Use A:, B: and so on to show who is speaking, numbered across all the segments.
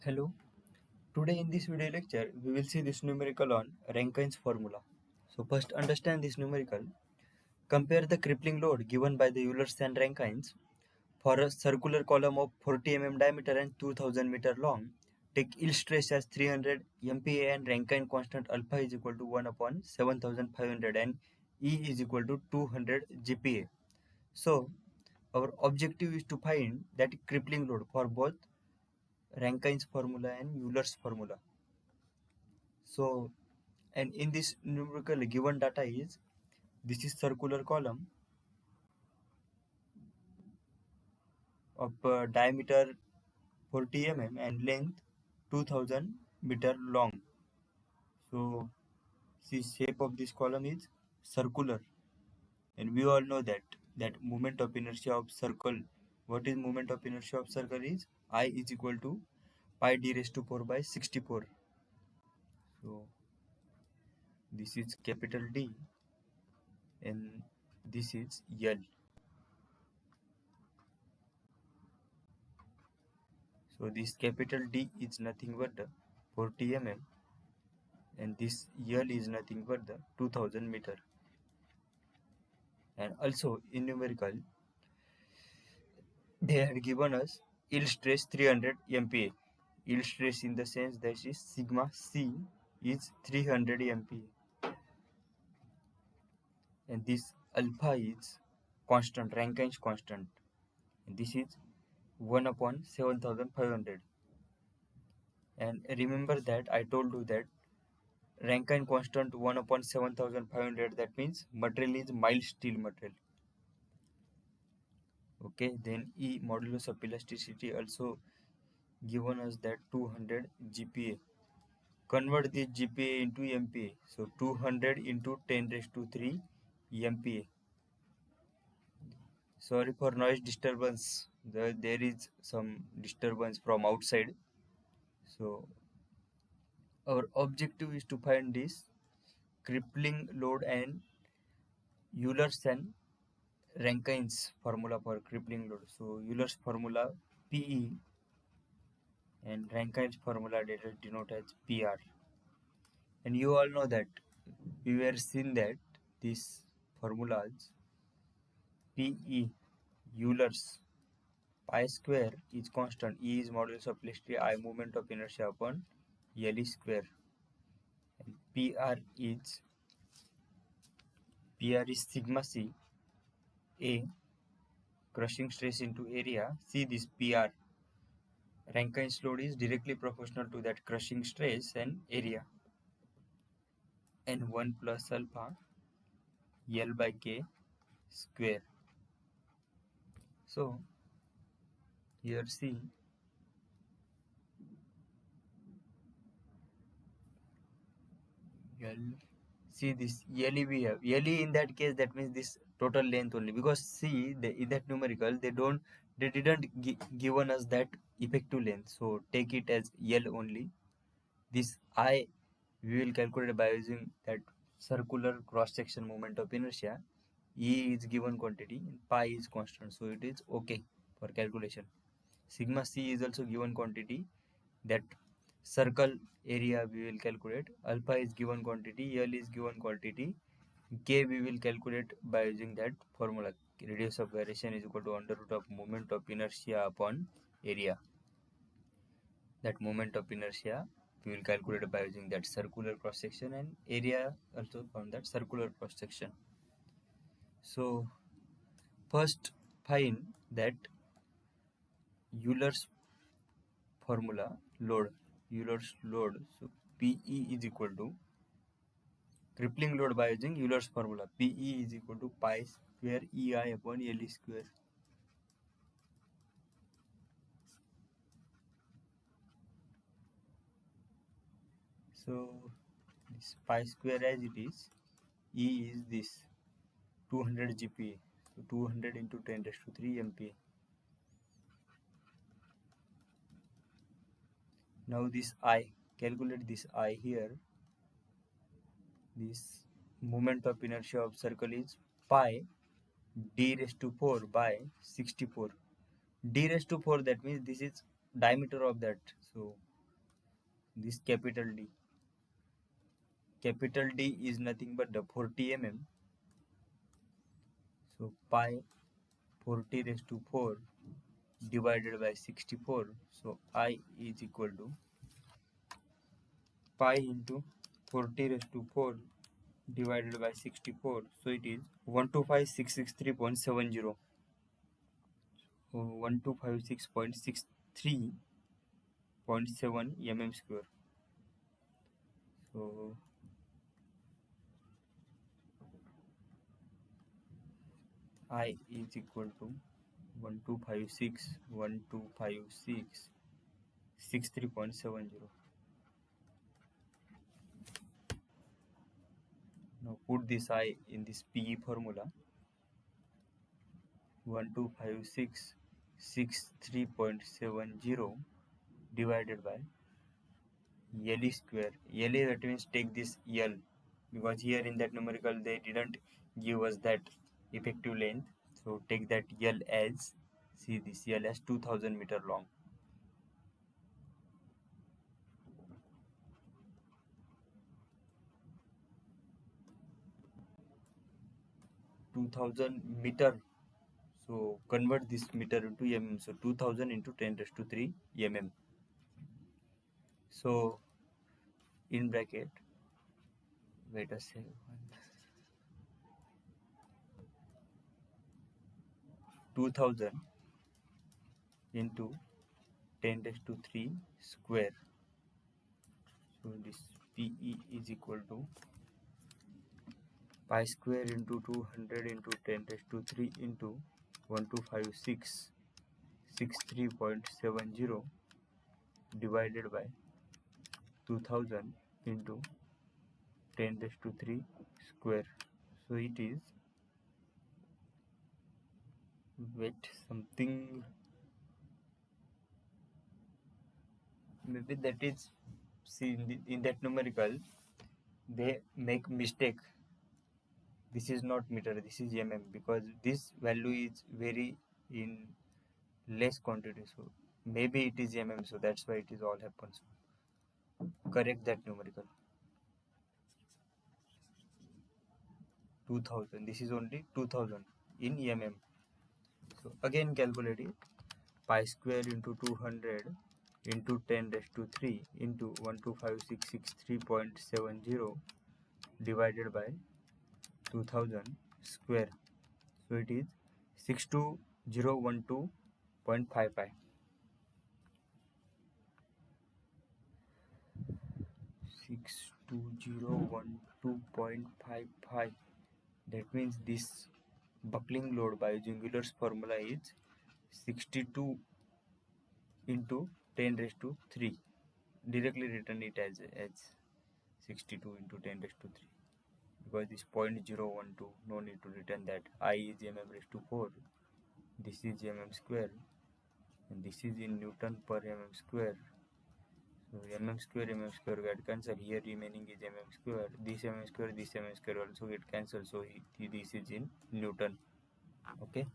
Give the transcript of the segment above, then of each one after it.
A: Hello. Today in this video lecture, we will see this numerical on Rankine's formula. So first understand this numerical. Compare the crippling load given by the Eulers and Rankines for a circular column of 40 mm diameter and 2000 meter long. Take yield stress as 300 MPa and Rankine constant alpha is equal to 1 upon 7500 and E is equal to 200 GPa. So our objective is to find that crippling load for both Rankine's formula and Euler's formula. So, and in this numerical given data is, this is circular column of diameter 40 mm and length 2000 meter long. So the shape of this column is circular, and we all know that moment of inertia of circle. What is moment of inertia of circle is I is equal to pi d raised to 4 by 64. So this is capital D and this is L. So this capital D is nothing but the 40 mm and this L is nothing but the 2000 meter. And also in numerical they had given us yield stress 300 MPa. Yield stress in the sense that is sigma C is 300 MPa and this alpha is constant, Rankine's constant, and this is 1 upon 7500. And remember that I told you that Rankine constant 1 upon 7500, that means material is mild steel material. Okay, then E modulus of elasticity also given us that 200 GPa. Convert this GPa into MPa. So 200 into 10 raised to 3 MPa. Sorry for noise disturbance. There is some disturbance from outside. So our objective is to find this crippling load and Euler's and Rankine's formula for crippling load. So Euler's formula PE and Rankine's formula denoted as PR. And you all know that we were seen that these formulas PE Euler's pi square is constant, E is modulus of elasticity, I moment of inertia upon L square, and PR is sigma C, A crushing stress into area. See this PR, Rankine's load is directly proportional to that crushing stress and area, and 1 plus alpha L by K square. So here see L, see this LE we have. LE in that case, that means this total length only, because see in that numerical they didn't given us that effective length, so take it as L only. This I we will calculate by using that circular cross section moment of inertia. E is given quantity and pi is constant, so it is okay for calculation. Sigma C is also given quantity, that circle area we will calculate. Alpha is given quantity, L is given quantity, K we will calculate by using that formula. Radius of gyration is equal to under root of moment of inertia upon area. That moment of inertia we will calculate by using that circular cross section, and area also from that circular cross section. So first find that Euler's formula Euler's load. So PE is equal to crippling load by using Euler's formula. PE is equal to pi square EI upon L square. So this pi square as it is, E is this 200 GPa. So 200 into 10 raised to 3 MPa. Now this I, calculate this I here. This moment of inertia of circle is pi d raised to 4 by 64. D raised to 4, that means this is diameter of that. So This capital D is nothing but the 40 mm. So pi 40 raised to 4 divided by 64. So I is equal to pi into 40 raised to 4 divided by 64. So it is 125,663.70. So 1256.63.7 mm square. So I is equal to 1256.63.70. Now put this I in this PE formula. 1256.63.70 divided by L square. L, that means take this L, because here in that numerical they didn't give us that effective length. So take that L as, see this L as 2000 meter long. 2000 meter. So convert this meter into mm. So 2000 into 10 raised to 3 mm. So in bracket, wait a second, 2000 into 10 raised to 3 square. So this PE is equal to pi square into 200 into 10 raised to 3 into 125,663.70 divided by 2000 into 10 raised to 3 square. So it is, wait, something, maybe that is, see in that numerical they make mistake. This is not meter, this is mm, because this value is very in less quantity, so maybe it is mm, so that's why it is all happens. Correct that numerical. 2000, this is only 2000 in mm. So again calculate it. Pi square into 200 into 10 raised to 3 into 125,663.70 divided by 2000 square. So it is 62012.55. 62012.55. That means this buckling load by using Euler's formula is 62 into 10 raised to 3. Directly written it as 62 into 10 raised to 3, because this 0.012, no need to written that. I is mm raised to 4, this is mm square, and this is in Newton per mm square. So mm square get cancelled. Here remaining is mm square. This mm square also get cancelled. So this is in Newton. Okay.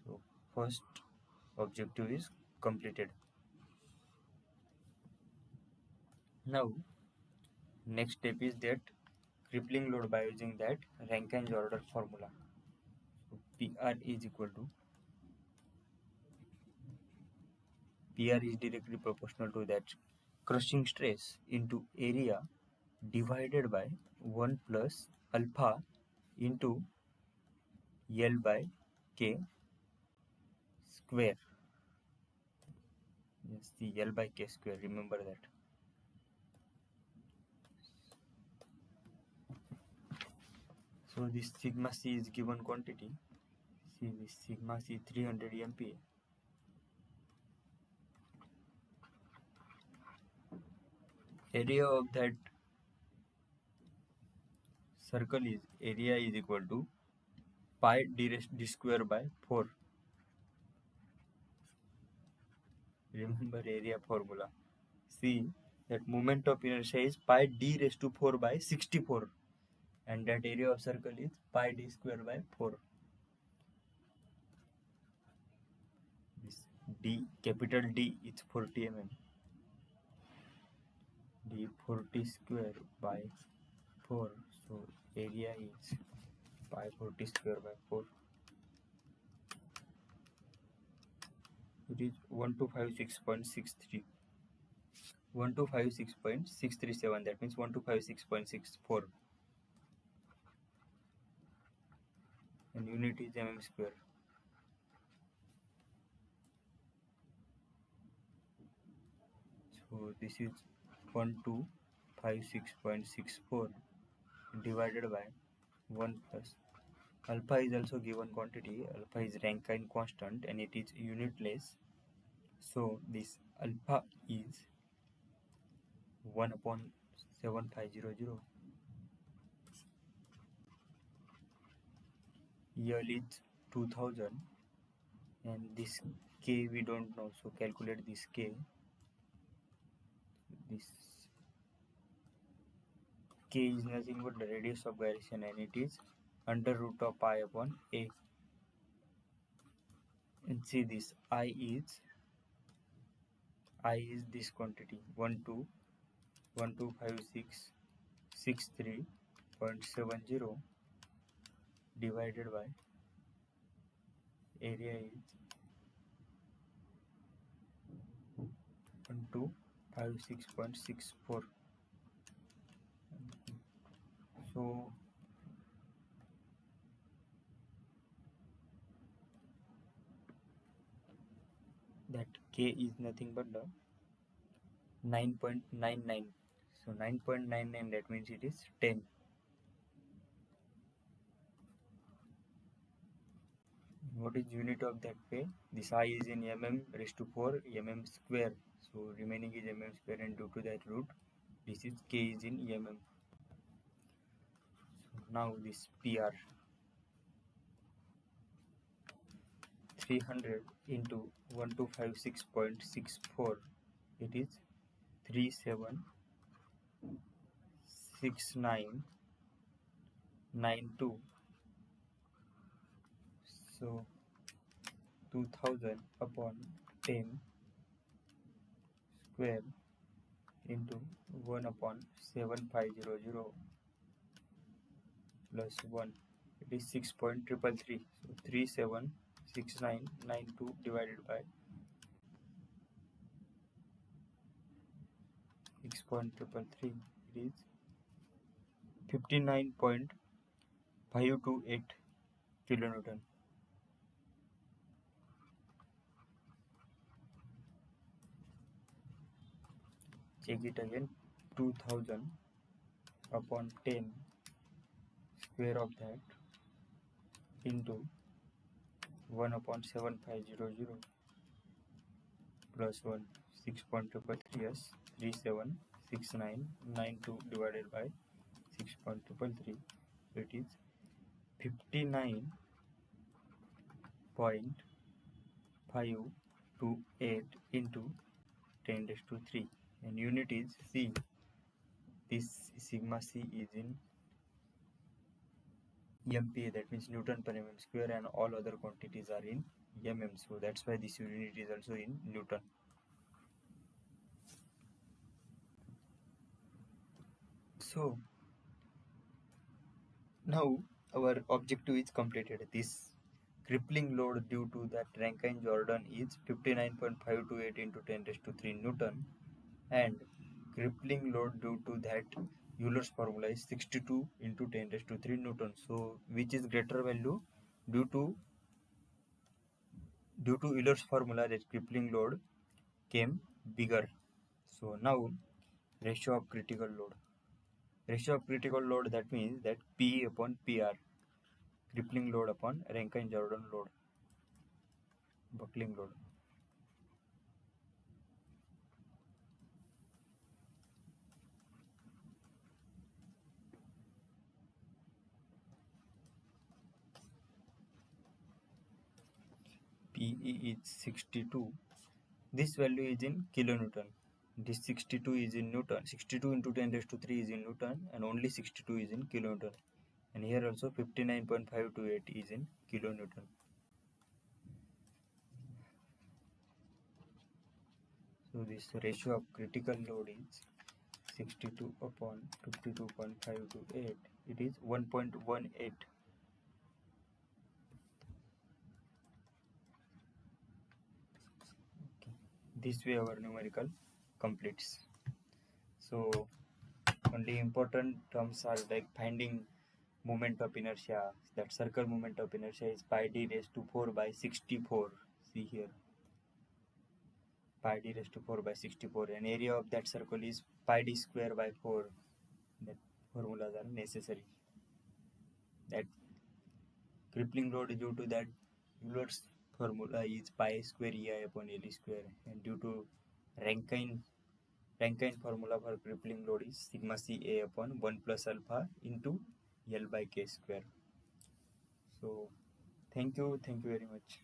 A: So first objective is completed. Now next step is that crippling load by using that Rankine's order formula. So PR is equal to, PR is directly proportional to that crushing stress into area divided by 1 plus alpha into L by K square. Yes, the L by K square, remember that. So this sigma C is given quantity. See this sigma C 300 MPa. Area of that circle is, area is equal to pi d square by 4. Remember area formula. See that moment of inertia is pi d raised to 4 by 64, and that area of circle is pi d square by 4. This D, capital D is 40 mm. the 40 square by 4, so area is pi 40 square by 4. It is 1256.63, 1256.637, that means 1256.64, and unit is mm square. So this is 1256.64 divided by 1 plus alpha is also given quantity. Alpha is Rankine constant and it is unitless. So this alpha is 1 upon 7500. L is 2000 and this k we don't know, so calculate this k. This k is nothing but the radius of gyration and it is under root of pi upon a. And see this I is this quantity 125663.70 divided by area is 1256.64. So that k is nothing but the 9.99. So 9.99, that means it is 10. What is unit of that k? This I is in mm raised to 4 mm square. So remaining is mm square, and due to that root, this is k is in mm. So now this PR 300 into 1256.64, it is 376992. So 2000 upon 10 square into 1 upon 7500 plus 1, it is 6.333. So 376992 divided by 6.333, it is 59.528 kilonewton. Check it again. 2000 upon 10 square of that into 1 upon 7500 plus 1, 6.333, yes, 376992 divided by 6.333, it is 59.528 into 10 raised to 3, and unit is C. This sigma C is in MPa, that means Newton per mm square, and all other quantities are in mm, so that's why this unit is also in Newton. So now our objective is completed. This crippling load due to that Rankine Jordan is 59.528 into 10 raised to 3 Newton, and crippling load due to that Euler's formula is 62 into 10 raised to 3 Newton. So which is greater value? Due to Euler's formula, that crippling load came bigger. So now ratio of critical load. Ratio of critical load, that means that P upon PR, crippling load upon Rankine Jordan load, buckling load. PE is 62. This value is in kilonewton. This 62 is in Newton. 62 into 10 raised to 3 is in Newton, and only 62 is in kilonewton. And here also 59.528 is in kilonewton. So this ratio of critical load is 62 upon 52.5 to 8, it is 1.18. Okay. This way our numerical completes. So only important terms are like finding moment of inertia. That circle moment of inertia is pi d raised to 4 by 64. See here, pi d raised to 4 by 64, and area of that circle is pi d square by 4. That formulas are necessary. That crippling load due to that Euler's formula is pi square ei upon L square, and due to Rankine formula for crippling load is sigma c a upon 1 plus alpha into L by k square. So thank you very much.